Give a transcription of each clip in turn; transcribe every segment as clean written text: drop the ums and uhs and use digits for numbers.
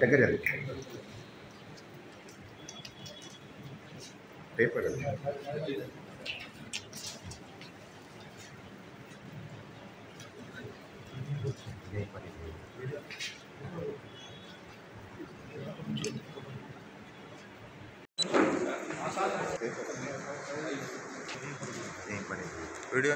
దగ్గర paper video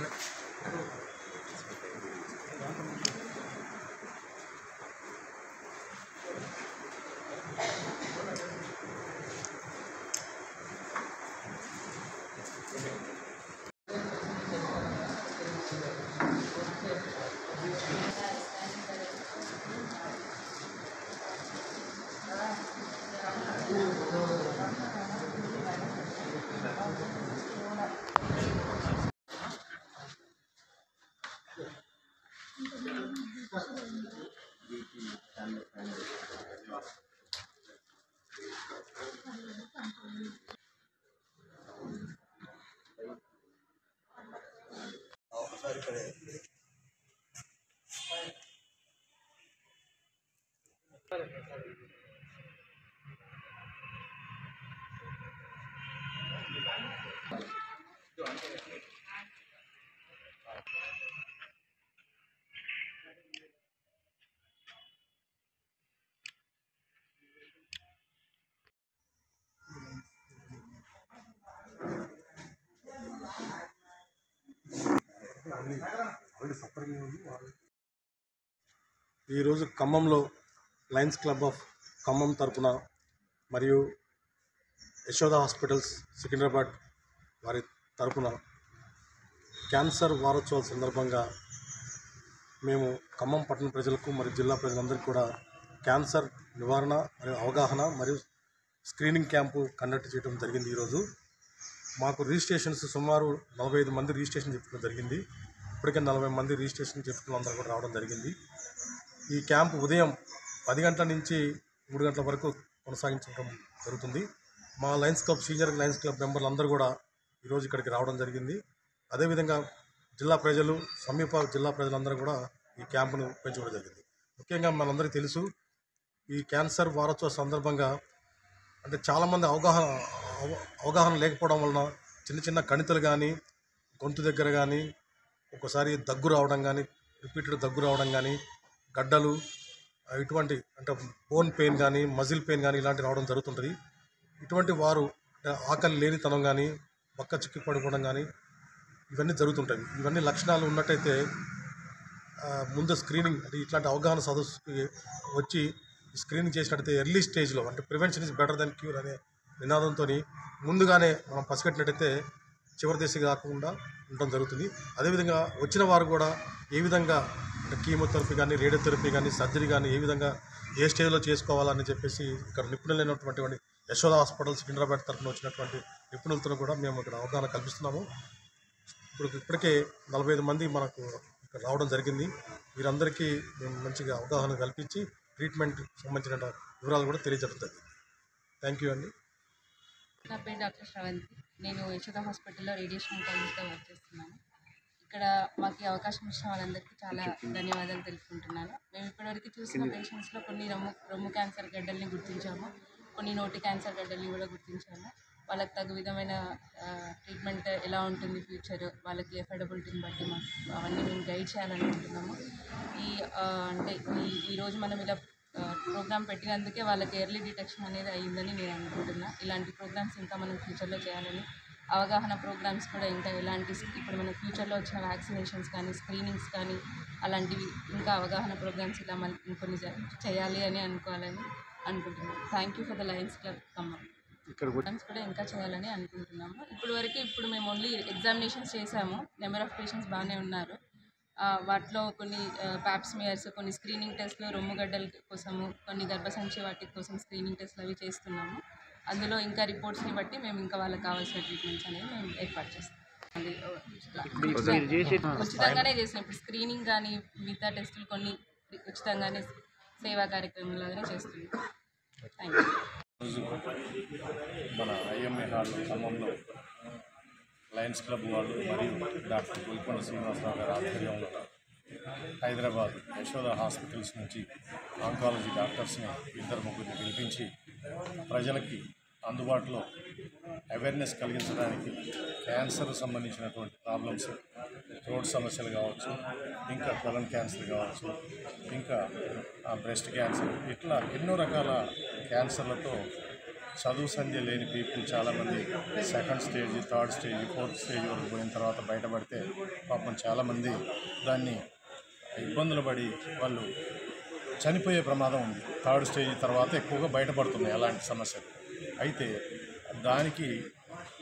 ఈరోజు ఖమ్మంలో లయన్స్ క్లబ్ ఆఫ్ ఖమ్మం తరపున మరియు యశోద హాస్పిటల్స్ సికింద్రాబాద్ వారి తరపున క్యాన్సర్ వారోత్సవాల సందర్భంగా మేము ఖమ్మం పట్టణ ప్రజలకు మరియు జిల్లా ప్రజలందరికీ కూడా క్యాన్సర్ నివారణ మరియు అవగాహన మరియు స్క్రీనింగ్ క్యాంపు కండక్ట్ చేయడం జరిగింది. ఈరోజు మాకు రిజిస్ట్రేషన్స్ సుమారు 45 మంది రిజిస్ట్రేషన్ చెప్పుకోవడం జరిగింది. ఇప్పటికే 40 మంది రిజిస్ట్రేషన్ చెప్పుకున్న అందరూ కూడా రావడం జరిగింది. ఈ క్యాంపు ఉదయం 10 గంటల నుంచి 3 గంటల వరకు కొనసాగించడం జరుగుతుంది. మా Lions club senior Lions club మెంబర్లు అందరూ కూడా ఈరోజు ఇక్కడికి రావడం జరిగింది. అదేవిధంగా జిల్లా ప్రజలు సమీప జిల్లా ప్రజలందరూ కూడా ఈ క్యాంపును పెంచుకోవడం జరిగింది. ముఖ్యంగా మనందరికీ తెలుసు, ఈ క్యాన్సర్ వారోత్సవ సందర్భంగా అంటే చాలామంది అవగాహన లేకపోవడం వలన చిన్న చిన్న కణితులు కానీ, గొంతు దగ్గర కానీ, ఒక్కోసారి దగ్గు రావడం కానీ, రిపీటెడ్ దగ్గు రావడం కానీ, గడ్డలు, ఇటువంటి అంటే బోన్ పెయిన్ కానీ, మజిల్ పెయిన్ కానీ ఇలాంటివి రావడం జరుగుతుంటుంది. ఇటువంటి వారు ఆకలి లేనితనం కానీ, బక్క చిక్కి పడిపోవడం కానీ ఇవన్నీ జరుగుతుంటాయి. ఇవన్నీ లక్షణాలు ఉన్నట్టయితే ముందు స్క్రీనింగ్ అంటే ఇట్లాంటి అవగాహన సదస్సుకి వచ్చి స్క్రీనింగ్ చేసినట్టయితే ఎర్లీ స్టేజ్లో అంటే prevention is better than cure అనే నినాదంతో ముందుగానే మనం పసిగట్టినట్టయితే చివరి దశ కాకుండా ఉండడం జరుగుతుంది. అదేవిధంగా వచ్చిన వారు కూడా ఏ విధంగా కీమోథెరపీ కానీ, రేడియోథెరపీ కానీ, సర్జరీ కానీ ఏ విధంగా ఏ స్టేజ్లో చేసుకోవాలని చెప్పేసి ఇక్కడ నిపుణులైనటువంటి యశోద హాస్పిటల్ సికింద్రాబాద్ తరఫున వచ్చినటువంటి నిపుణులతో కూడా మేము ఇక్కడ అవగాహన కల్పిస్తున్నాము. ఇప్పటికే 45 మంది మనకు ఇక్కడ రావడం జరిగింది. వీరందరికీ మేము మంచిగా అవగాహన కల్పించి ట్రీట్మెంట్ సంబంధించిన వివరాలు కూడా తెలియజేయడం జరిగింది. థ్యాంక్ యూ అండి. నా పేరు డాక్టర్ శ్రవంతి. నేను యశోద హాస్పిటల్లో రేడియేషన్ ఆంకాలజిస్ట్గా వర్క్ చేస్తున్నాను. ఇక్కడ మాకు ఈ అవకాశం ఇచ్చిన వాళ్ళందరికీ చాలా ధన్యవాదాలు తెలుపుకుంటున్నాను. మేము ఇప్పటివరకు చూసిన పేషెంట్స్లో కొన్ని రొమ్ము క్యాన్సర్ గడ్డల్ని గుర్తించాము, కొన్ని నోటి క్యాన్సర్ గడ్డల్ని కూడా గుర్తించాము. వాళ్ళకి తగు విధమైన ట్రీట్మెంట్ ఎలా ఉంటుంది ఫ్యూచర్, వాళ్ళకి ఎఫర్డబిలిటీని బట్టి అవన్నీ మేము గైడ్ చేయాలనుకుంటున్నాము. ఈరోజు మనం ఇలా ప్రోగ్రామ్ పెట్టినందుకే వాళ్ళకి ఎర్లీ డిటెక్షన్ అనేది అయ్యిందని నేను అనుకుంటున్నా. ఇలాంటి ప్రోగ్రామ్స్ ఇంకా మనం ఫ్యూచర్లో చేయాలని, అవగాహన ప్రోగ్రామ్స్ కూడా ఇంకా ఇప్పుడు మన ఫ్యూచర్లో వచ్చిన వ్యాక్సినేషన్స్ కానీ, స్క్రీనింగ్స్ కానీ అలాంటివి ఇంకా అవగాహన ప్రోగ్రామ్స్ ఇలా మనం ఇంకొన్ని చేయాలి అని అనుకుంటున్నాను. Thank you for the Lions Club Khammam. Programmes కూడా ఇంకా చేయాలని అనుకుంటున్నాము. ఇప్పుడు మేము ఓన్లీ ఎగ్జామినేషన్స్ చేసాము. నెంబర్ ఆఫ్ పేషెంట్స్ బాగానే ఉన్నారు. వాటిలో కొన్ని ప్యాప్స్మియర్స్, కొన్ని స్క్రీనింగ్ టెస్ట్లు, రొమ్ముగడ్డల కోసము, కొన్ని గర్భసంచి వాటి కోసం స్క్రీనింగ్ టెస్ట్లు అవి చేస్తున్నాము. అందులో ఇంకా రిపోర్ట్స్ని బట్టి మేము ఇంకా వాళ్ళకి కావాల్సిన ట్రీట్మెంట్స్ అనేవి మేము ఏర్పాటు చేస్తాం. ఉచితంగానే చేస్తాం. ఇప్పుడు స్క్రీనింగ్ కానీ మిగతా టెస్టులు కొన్ని ఉచితంగానే సేవా కార్యక్రమం లాగానే చేస్తున్నాం. Thank you. రోజు మన ఐఎంఏ హాల్ ఖమ్మంలో లయన్స్ క్లబ్ వాళ్ళు మరియు డాక్టర్ గుల్కొండ శ్రీనివాసరావు గారి ఆధ్వర్యంలో హైదరాబాద్ యశోద హాస్పిటల్స్ నుంచి ఆంకాలజీ డాక్టర్స్ని 2-3 పిలిపించి ప్రజలకి అందుబాటులో అవేర్నెస్ కలిగించడానికి క్యాన్సర్ సంబంధించినటువంటి ప్రాబ్లమ్స్, థ్రోట్ సమస్యలు కావచ్చు, ఇంకా కొలన్ క్యాన్సర్ కావచ్చు, ఇంకా బ్రెస్ట్ క్యాన్సర్, ఇట్లా ఎన్నో రకాల క్యాన్సర్లతో చదువు సంధ్య లేని పీపుల్ చాలామంది second stage, third stage, fourth stage వరకు పోయిన తర్వాత బయటపడితే పాపం చాలామంది దాన్ని ఇబ్బందులు పడి వాళ్ళు చనిపోయే ప్రమాదం ఉంది. థర్డ్ స్టేజ్ తర్వాత ఎక్కువగా బయటపడుతున్నాయి అలాంటి సమస్యలు. అయితే దానికి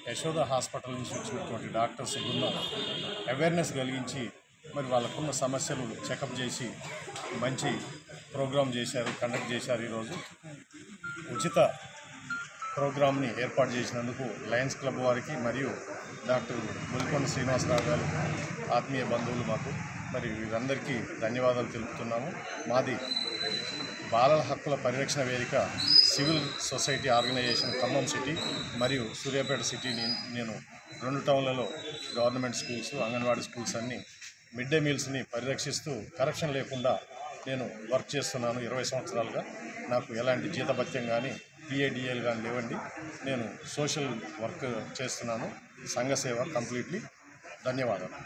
యశోద హాస్పిటల్ నుంచి వచ్చినటువంటి డాక్టర్స్ బృందం అవేర్నెస్ కలిగించి మరి వాళ్ళకున్న సమస్యలు చెకప్ చేసి మంచి ప్రోగ్రాం కండక్ట్ చేశారు. ఈరోజు ఉచిత ప్రోగ్రామ్ని ఏర్పాటు చేసినందుకు లయన్స్ క్లబ్ వారికి మరియు డాక్టర్ గుల్కొండ శ్రీనివాసరావు గారు ఆత్మీయ బంధువులు మాకు మరి వీరందరికీ ధన్యవాదాలు తెలుపుతున్నాము. మాది బాలల హక్కుల పరిరక్షణ వేదిక civil society organisation Khammam city మరియు సూర్యాపేట సిటీ. నేను 2 టౌన్లలో గవర్నమెంట్ స్కూల్స్, అంగన్వాడీ స్కూల్స్ అన్నీ మిడ్ డే మీల్స్ని పరిరక్షిస్తూ కరప్షన్ లేకుండా నేను వర్క్ చేస్తున్నాను. 20 సంవత్సరాలుగా నాకు ఎలాంటి జీతభత్యం కానీ పిఏడిఏలు కానీ లేవండి. నేను సోషల్ వర్క్ చేస్తున్నాను, సంఘ సేవ కంప్లీట్లీ. ధన్యవాదాలు.